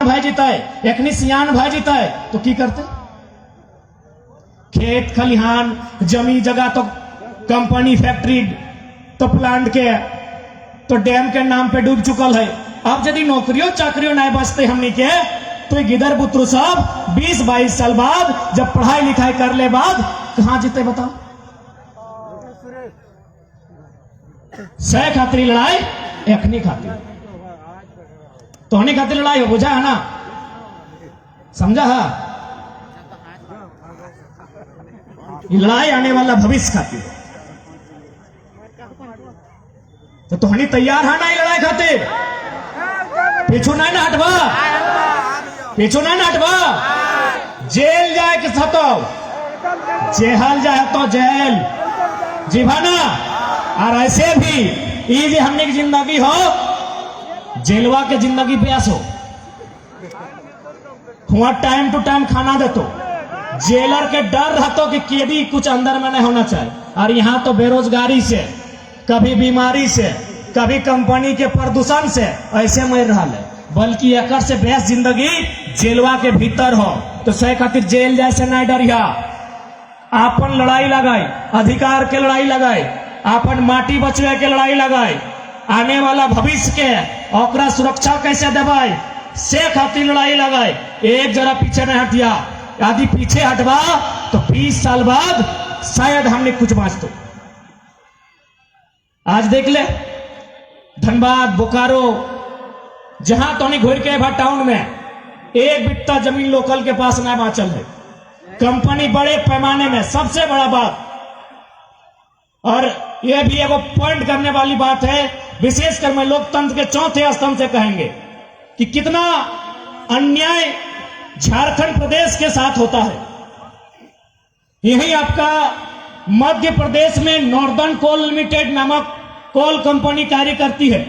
भाई जीता है एक सियान भाई जीता है तो की करते खेत खलिहान जमी जगह तो कंपनी फैक्ट्री तो प्लांट के तो डैम के नाम पे डूब चुकल है। अब यदि नौकरियों चाकरियों नहीं बचते हमनी के तो गिदर बुतरू सब 20-22 साल बाद जब पढ़ाई लिखाई कर ले बाद कहां जीते बताओ। सह खातिर लड़ाई एखनी खातिर तो हनी खातिर लड़ाई हो बुझा है ना समझा है। लड़ाई आने वाला भविष्य खातिर तो तोहनी तैयार है ना ये लड़ाई खातिर। पीछू नहीं ना हटवा पीछू नहीं ना हटवा। जेल जाए कि सतो जेहल जाए तो जेल जीवा ना। और ऐसे भी ये जो हमने की जिंदगी हो जेलवा के जिंदगी प्यास हो वहां टाइम टू टाइम खाना दे तो जेलर के डर रहते कि केदी कुछ अंदर में नहीं होना चाहिए। और यहाँ तो बेरोजगारी से कभी बीमारी से कभी कंपनी के प्रदूषण से ऐसे मर रहा है बल्कि एक से बेस्ट जिंदगी जेलवा के भीतर हो। तो सही खातिर जेल जैसे नहीं डरिया आपन लड़ाई लगाए अधिकार के लड़ाई लगाए आपन माटी बचवे के लड़ाई लगाए आने वाला भविष्य के ओकरा सुरक्षा कैसे देवाए से खातिर लड़ाई लगाए। एक जरा पीछे नहीं हटिया यदि पीछे हटवा तो 20 साल बाद शायद हमने कुछ बांचतो। आज देख ले धनबाद बोकारो जहां तो नहीं घुर के टाउन में एक बिट्टा जमीन लोकल के पास नहीं बांचल है। कंपनी बड़े पैमाने में सबसे बड़ा बात और यह भी एगो पॉइंट करने वाली बात है विशेषकर मैं लोकतंत्र के चौथे स्तंभ से कहेंगे कि कितना अन्याय झारखंड प्रदेश के साथ होता है। यही आपका मध्य प्रदेश में नॉर्दर्न कोल लिमिटेड नामक कोल कंपनी कार्य करती है।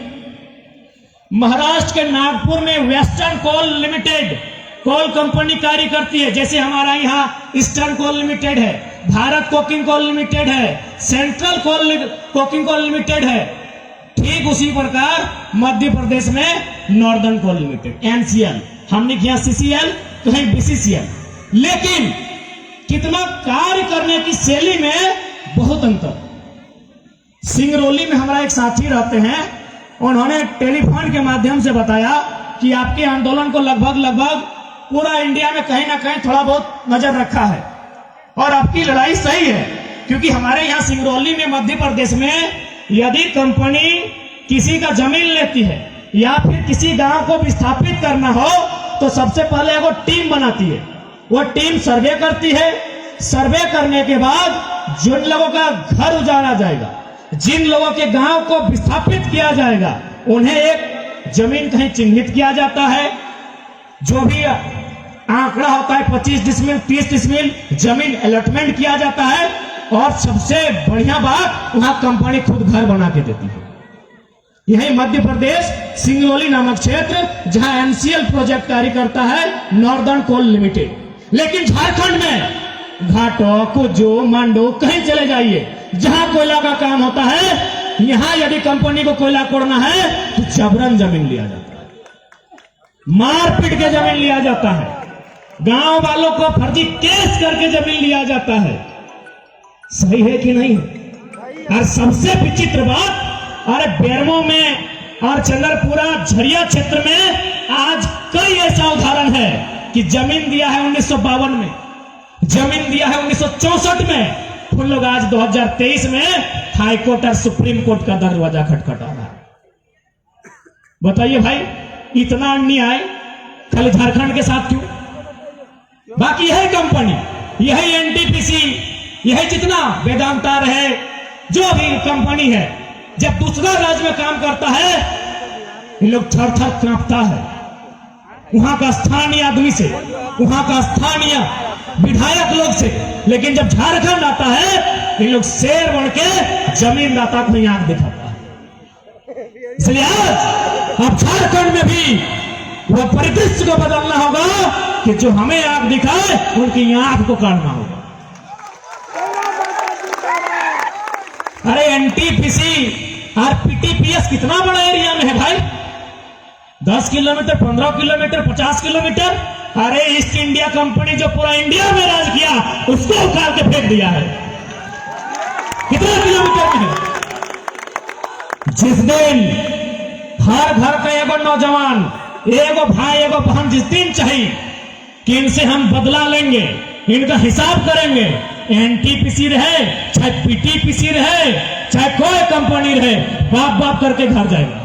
महाराष्ट्र के नागपुर में वेस्टर्न कोल लिमिटेड कोल कंपनी कार्य करती है। जैसे हमारा यहाँ ईस्टर्न कोल लिमिटेड है भारत कोकिंग कोल लिमिटेड है सेंट्रल कोकिंग कोल लिमिटेड है। ठीक उसी प्रकार मध्य प्रदेश में नॉर्दर्न कोल लिमिटेड एनसीएल हमने यहाँ सीसीएल कहीं बीसीसीएल। लेकिन कितना कार्य करने की शैली में बहुत अंतर। सिंगरौली में हमारा एक साथी रहते हैं उन्होंने टेलीफोन के माध्यम से बताया कि आपके आंदोलन को लगभग पूरा इंडिया में कहीं ना कहीं थोड़ा बहुत नजर रखा है और आपकी लड़ाई सही है क्योंकि हमारे यहाँ सिंगरौली में मध्य प्रदेश में यदि कंपनी किसी का जमीन लेती है या फिर किसी गांव को विस्थापित करना हो तो सबसे पहले वो टीम बनाती है। वो टीम सर्वे करती है। सर्वे करने के बाद जिन लोगों का घर उजाड़ा जाएगा जिन लोगों के गांव को विस्थापित किया जाएगा उन्हें एक जमीन कहीं चिन्हित किया जाता है। जो भी आंकड़ा होता है 25 डिसमिल 30 डिसमिल जमीन अलॉटमेंट किया जाता है और सबसे बढ़िया बात वहां कंपनी खुद घर बना के देती है। यही मध्य प्रदेश सिंगरौली नामक क्षेत्र जहां एनसीएल प्रोजेक्ट कार्य करता है नॉर्दर्न कोल लिमिटेड। लेकिन झारखंड में घाटो कुजो मांडो कहीं चले जाइए जहां कोयला का काम होता है यहां यदि कंपनी को कोयला कोड़ना है तो जबरन जमीन लिया जाता है मारपीट के जमीन लिया जाता है गांव वालों को फर्जी केस करके जमीन लिया जाता है। सही है कि नहीं है। और सबसे विचित्र बात अरे बेरमो में और चंद्रपुरा झरिया क्षेत्र में आज कई ऐसा उदाहरण है कि जमीन दिया है 1952 में जमीन दिया है 1964 में उन लोग आज 2023 में हाईकोर्ट और सुप्रीम कोर्ट का दरवाजा खटखटा रहा है। बताइए भाई इतना अन्याय खाली झारखंड के साथ क्यों। बाकी यही कंपनी यही एनटीपीसी यही जितना वेदांता रहे जो भी कंपनी है जब दूसरा राज्य में काम करता है इन लोग थर थर कांपता है वहां का स्थानीय आदमी से वहां का स्थानीय विधायक लोग से। लेकिन जब झारखंड आता है इन लोग शेर बन के जमीन दाता को ही आंख दिखाता है। इसलिए आज अब झारखंड में भी वह परिदृश्य को बदलना होगा कि जो हमें आंख दिखाए उनकी आंख को काटना होगा। अरे एनटीपीसी और पीटीपीएस कितना बड़ा एरिया में है भाई। 10 किलोमीटर, 15 किलोमीटर, 50 किलोमीटर। अरे ईस्ट इंडिया कंपनी जो पूरा इंडिया में राज किया, उसको उखाड़ के फेंक दिया है। कितना किलोमीटर में? जिस दिन हर घर का एगो नौजवान, एगो भाई, एगो बहन जिस दिन चाहिए कि इनसे हम बदला लेंगे, इनका हिसाब करेंगे, एनटीपीसी रहे चाहे पीटीपीसी रहे चाहे कोई कंपनी रहे, बाप बाप करके घर जाएगा।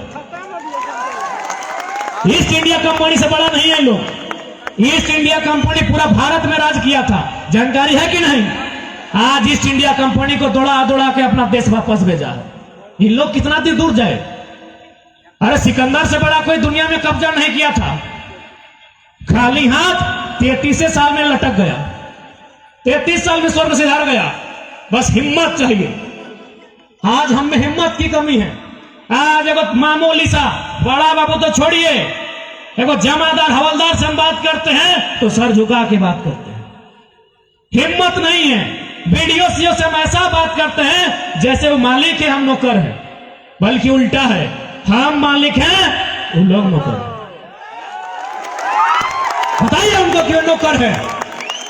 ईस्ट इंडिया कंपनी से बड़ा नहीं है लोग। ईस्ट इंडिया कंपनी पूरा भारत में राज किया था, जानकारी है कि नहीं? आज ईस्ट इंडिया कंपनी को दौड़ा दौड़ा के अपना देश वापस भेजा है। ये लोग कितना देर दूर जाए? अरे सिकंदर से बड़ा कोई दुनिया में कब्जा नहीं किया था। खाली हाथ 33 साल में लटक गया, 33 साल में स्वर्ग से हार गया। बस हिम्मत चाहिए। आज हम में हिम्मत की कमी है। आज एगो मामूली सा बड़ा बाबू तो छोड़िए, एगो जमादार हवलदार से हम बात करते हैं तो सर झुका के बात करते हैं। हिम्मत नहीं है। बीडीओ सीओ से हम ऐसा बात करते हैं जैसे वो मालिक है, हम नौकर हैं, बल्कि उल्टा है, हम मालिक हैं, वो लोग नौकर हैं। बताइए उनको क्यों नौकर है?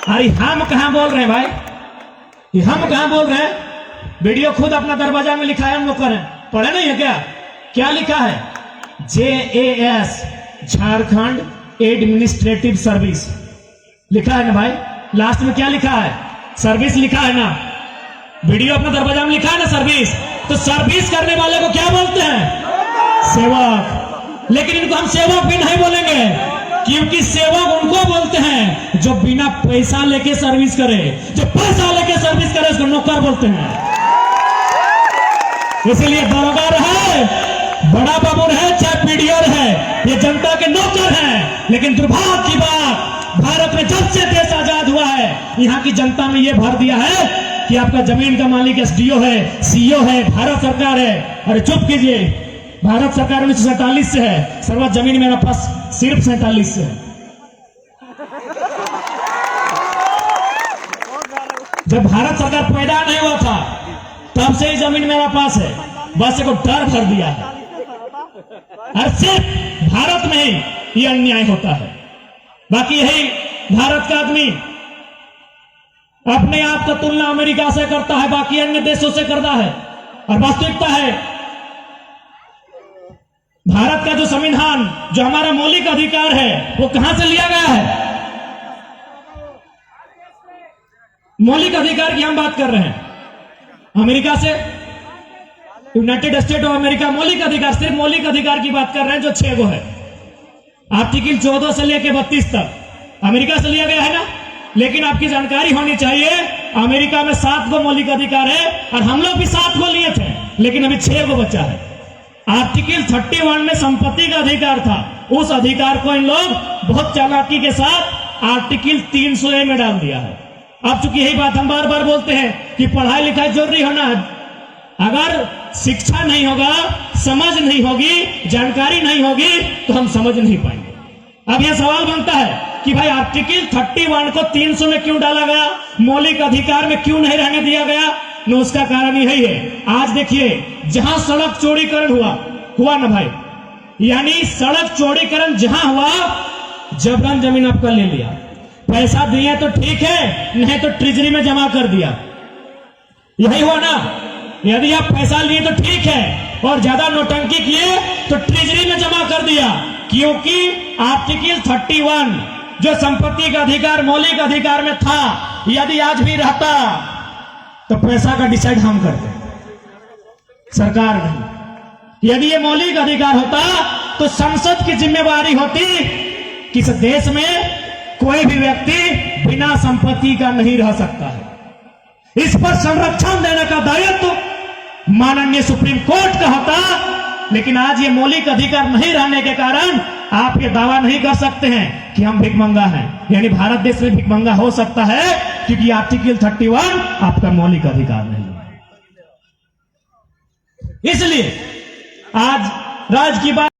अरे हम कहां बोल रहे हैं भाई? ये हम कहां बोल रहे हैं? वीडियो खुद अपना दरवाजा में लिखा है, हम नौकर हैं। पढ़े नहीं है क्या? क्या लिखा है? JAS, झारखंड एडमिनिस्ट्रेटिव सर्विस लिखा है ना भाई। लास्ट में क्या लिखा है? सर्विस लिखा है ना। वीडियो अपना दरवाजा में लिखा है ना सर्विस। तो सर्विस करने वाले को क्या बोलते हैं? सेवक। लेकिन इनको हम सेवक भी नहीं बोलेंगे, क्योंकि सेवक उनको बोलते हैं जो बिना पैसा लेके सर्विस करे। जो पैसा लेके सर्विस करे उसको नौकर बोलते हैं। इसलिए दरोगा रहे, बड़ा बाबू रहे चाहे पीडीओ रहे, ये जनता के नौकर हैं। लेकिन दुर्भाग्य की बात, भारत में जब से देश आजाद हुआ है, यहाँ की जनता ने ये भर दिया है कि आपका जमीन का मालिक SDO है, CO है, भारत सरकार है। अरे चुप कीजिए, भारत सरकार 1947 से है, सर्वा जमीन मेरा पास सिर्फ 47 से है। जब भारत सरकार पैदा नहीं हुआ था तब से ही जमीन मेरा पास है। बस एक डर भर दिया है। और सिर्फ भारत में ही ये अन्याय होता है। बाकी यही भारत का आदमी अपने आप का तुलना अमेरिका से करता है, बाकी अन्य देशों से करता है। और वास्तविकता है, भारत का जो संविधान, जो हमारा मौलिक अधिकार है, वो कहां से लिया गया है? मौलिक अधिकार की हम बात कर रहे हैं अमेरिका से, यूनाइटेड स्टेट ऑफ अमेरिका। मौलिक अधिकार, सिर्फ मौलिक अधिकार की बात कर रहे हैं जो 6 गो है। आर्टिकल 14 से लेकर 32 तक अमेरिका से लिया गया है ना। लेकिन आपकी जानकारी होनी चाहिए, अमेरिका में 7 गो मौलिक अधिकार है और हम लोग भी 7 गो लिए थे, लेकिन अभी 6 गो बचा है। आर्टिकल 31 में संपत्ति का अधिकार था, उस अधिकार को इन लोग बहुत चालाकी के साथ आर्टिकल 300A में डाल दिया है। अब चूंकि यही बात हम बार बार बोलते हैं कि पढ़ाई लिखाई जरूरी होना है। अगर शिक्षा नहीं होगा, समझ नहीं होगी, जानकारी नहीं होगी, तो हम समझ नहीं पाएंगे। अब यह सवाल बनता है कि भाई आर्टिकल 31 को 300 में क्यों डाला गया, मौलिक अधिकार में क्यों नहीं रहने दिया गया? न उसका कारण यही है। आज देखिए, जहां सड़क चौड़ीकरण हुआ ना भाई, यानी सड़क चौड़ीकरण जहां हुआ, जबरन जमीन आपका ले लिया। पैसा दिया तो ठीक है, नहीं तो ट्रेजरी में जमा कर दिया। यही हुआ ना। यदि आप पैसा लिए तो ठीक है, और ज्यादा नोटंकी किए तो ट्रेजरी में जमा कर दिया। क्योंकि आर्टिकल 31 जो संपत्ति का अधिकार मौलिक अधिकार में था, यदि आज भी रहता तो पैसा का डिसाइड हम करते, सरकार नहीं। यदि ये मौलिक अधिकार होता तो संसद की जिम्मेवारी होती कि इस देश में कोई भी व्यक्ति बिना संपत्ति का नहीं रह सकता है। इस पर संरक्षण देने का दायित्व माननीय सुप्रीम कोर्ट का होता। लेकिन आज ये मौलिक अधिकार नहीं रहने के कारण आप ये दावा नहीं कर सकते हैं कि हम भिखमंगा हैं। यानी भारत देश में भिखमंगा हो सकता है क्योंकि आर्टिकल 31 आपका मौलिक अधिकार नहीं है। इसलिए आज राज की बात